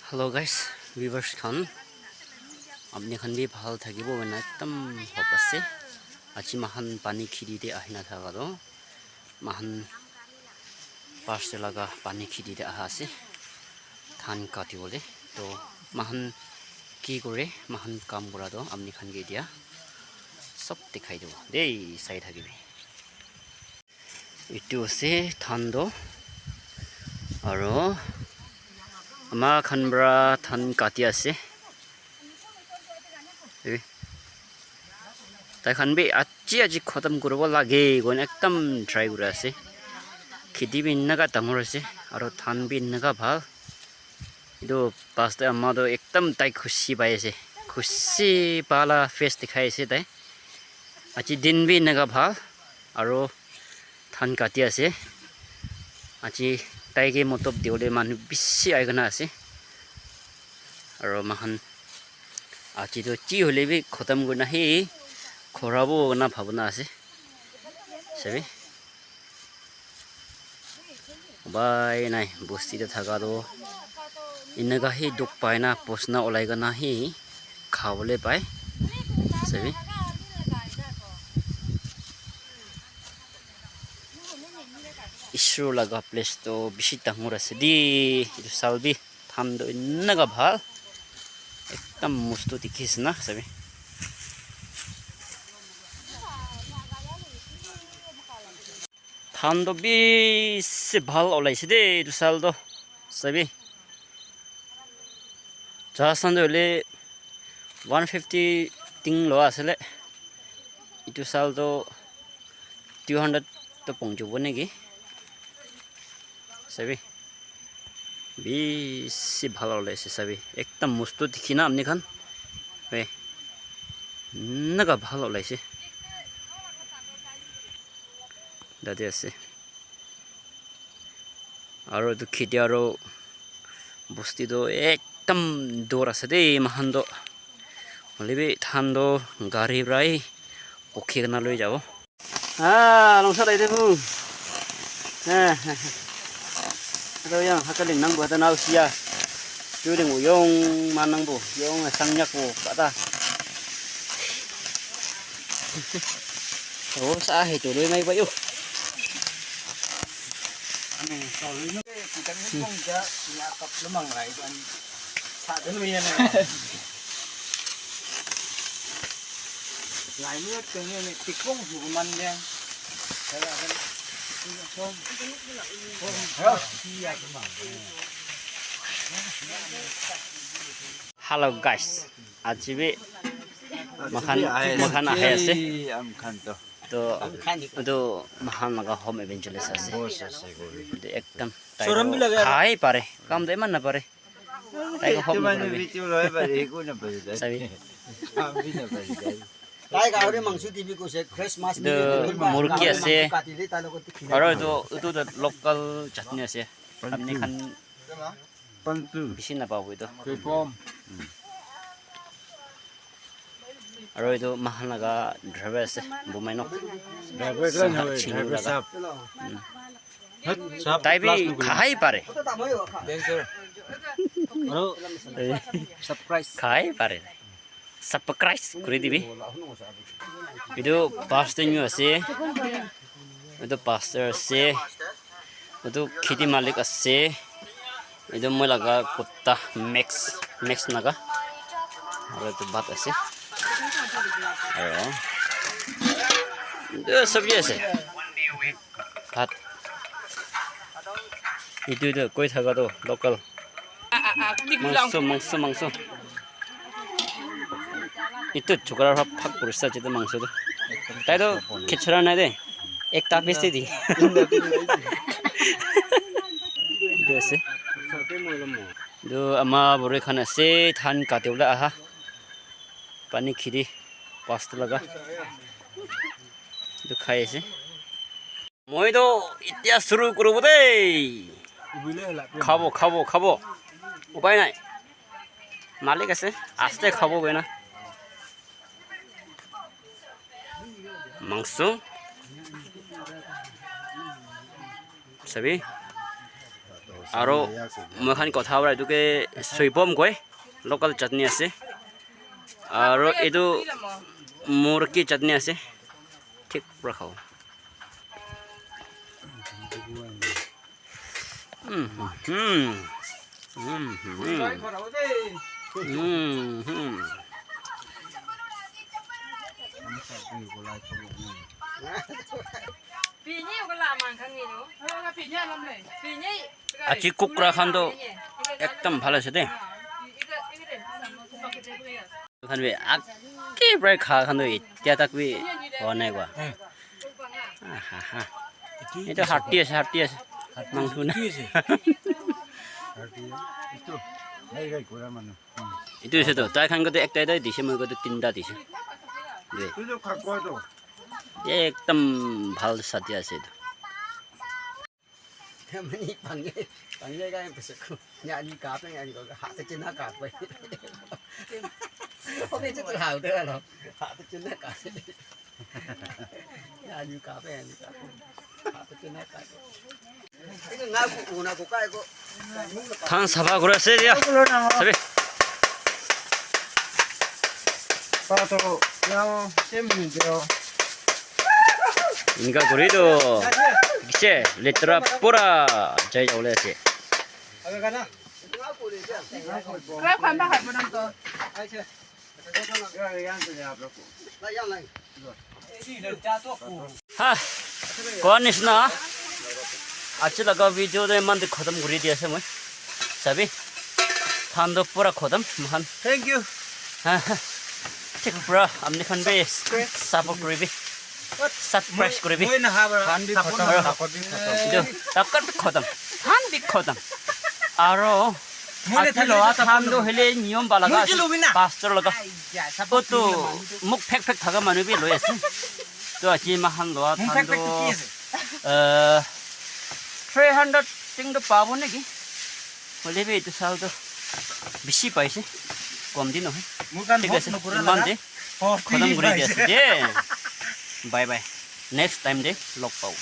Hello guys viewers খান আপনি খান B ভাল থাকিব না একদম হপছে আজি মাহান পানি খিদিতে আহিনা থাকালো মাহান পাশে লাগা পানি খিদিতে আহা আছে ধান কাটিবলে তো মাহান কি করে মাহান কাম করা তো আপনি খান গে দিয়া সব দেখাই দেব দেই চাই থাকিবি ইটো আছে ধান দ আৰু আমা খানব্ৰা ধান কাটি আছে তাই খান বি আজি খতম কৰিব লাগে গন একদম ট্ৰাই কৰি আছে খেতি বি ইন্নাকা ডাঙৰ আছে আৰু ধান বি ইন্নাকা ভাল ইটো পাছতে আমাৰো একদম তাই খুশি পাই আছে খুশি পালা ফেস দেখাই আছে তাই আজি দিন বি ইন্নাকা ভাল আৰু ধান কাটি আছে আজি তাইকে মতব দিওলে মানুহ বেছি আইগনা আছে আৰু মাহান আজি তো কি হলে বি খতম কৰি নাহি খৰাবো না ভাবনা আছে সবে বাই নাই বস্তিতে থাকা তো ইনকা হি দুখ পায় না পছনা ওলাইগনা হি খাবলে পায় সবে ইসুর লাগা প্লেস তো বেশি ডাঙর আছে দি ইটো সালবি ঠান্ডা ইনকা ভাল একদম মস্ত দেখিস না সবে ধান তো বেশি ভাল ওলাইছে দেই এইটো চাউল তো চাবি জহা চাউল হলে 150 টিং লোৱা আছিলে এইটো চাউল তো 200 তো পৌঁছব নেকি চাবি বেশি ভাল ওলাইছে চাবি একদম মস্ত দেখি না আপনি খান এনেকা ভাল ওলাইছে দাদে আছে আৰু এইটো খেতি আৰু বস্তিটো একদম দূৰ আছে দেই মাহান তো হলে ধান তো গাড়ী পৰাই পক্ষী কেনা লৈ যাব লংচা দাই দেখো Đâu yang hakali nang buat nau sia. Tu deng uyong manang bu, uyong sangyak bu, kata. Oh sah itu dulu nai bayu. Ane kalau ini kita ngomong ya nyakap lemang lah itu an. Sak dulu ya nih. Lain itu kayaknya nih tikung hukuman dia. Kalau kan Hello guys, আজি B makan ahay আছে তো itu mahan naga home evangelist আছে itu ekdam khai pare kam de man na pare tai ko home sabi তাই গাহৰি মাংস দিবি কৈছে fresh মাছ দিবি মুৰ্গী আছে কাটিলে তাৰ লগত আৰু এইটো লোকাল চাটনি আছে আপনি খান বেছি নাপাব এইটো আৰু এইটো মাহানাগা ড্ৰাইভাৰ আছে বুমাইনক তাই বি খাই পাৰে খাই পাৰে সাবস্ক্রাইব করে দিবি itu pastornya আছে itu pastor আছে itu খেতি মালিক আছে itu মই লাগা কুত্তা max naga আৰু itu ভাত আছে আৰু itu সবজি আছে ভাত itu কৈ থাকা তো লোকাল মাংস itu juga hak berusaha jadi mangsa tuh. Tapi itu keceran aja deh. Ekta pasti di. Itu sih. Itu ama boleh kan sih than kati udah aha. Pani kiri pasti laga. Itu kaya sih. Mau itu itia suruh kuru deh. Kabo. Upaya nai. Malik আছে আস্তে খাবো বেনা মাংস সবই আৰু মই খানি কথা বৰা এইটোকে চুইপম কয় লোকেল চাটনি আছে আৰু এইটো মুৰ্গী চাটনি আছে ঠিক পুৰা খাওঁ আজি কুকুৰা খানটো একদম ভাল আছে দেই খানবি একেবাৰে খা খানটো এতিয়া তাক বি হোৱা নাই কোৱা এইটো হাৰ্টি আছে মাংস নাই এইটো হৈছেতো তাই খান গোটেই একটাই দিছে মই গোটেই তিনিটা দিছে একদম ভাল চাটি আছে এইটো Mani panggil kan besok nyanyi kape nyanyi kok hak tercina kape. Kok itu terhal deh loh, hak tercina kape. Nyanyi kape hak tercina kape. Ini ngaku kayak kok. ধান চাফা কৰি আছে দিয়া চাবি Pato yang semi dia. Inca কৰিতো দিছে লেতেৰা পুৰা যাই যাবলৈ আছে Agak kana? Kau kan pakai pedang tu. Aisyah. Yang tu ya bro. Lah yang lain. Ini dah jatuh aku. হা কোৱাৰ নিচিনা আজি লগা ভিডিঅ'তে ইমান খতম কৰি দি আছে মই চাবি ধানটো পুৰা খতম মহান Thank you. ঠিক পুৰা আপুনি খান বি ছাপৰ্ট কৰিবি ছাবস্ক্ৰাইব কৰিবি Moi na haba. Kan bi khatam. এইটো তাকৰ বি খতম ধান বি খতম আৰু আজি লোৱা ধানটো হ'লে নিয়ম বালাগা আছে পাঁচটাৰ লগা ক'তো মোক ফেক থকা মানুহ বি লৈ আছে তো আজি মাহান লোৱা ধানটো 300 টিংটো পাব নেকি হ'লে বি এইটো চাউলটো বেছি পাইছে কম দি নহয় ঠিক আছে ইমান দে খতম কৰি দি আছে দে বাই বাই নেক্সট টাইম দে লগ পাওঁ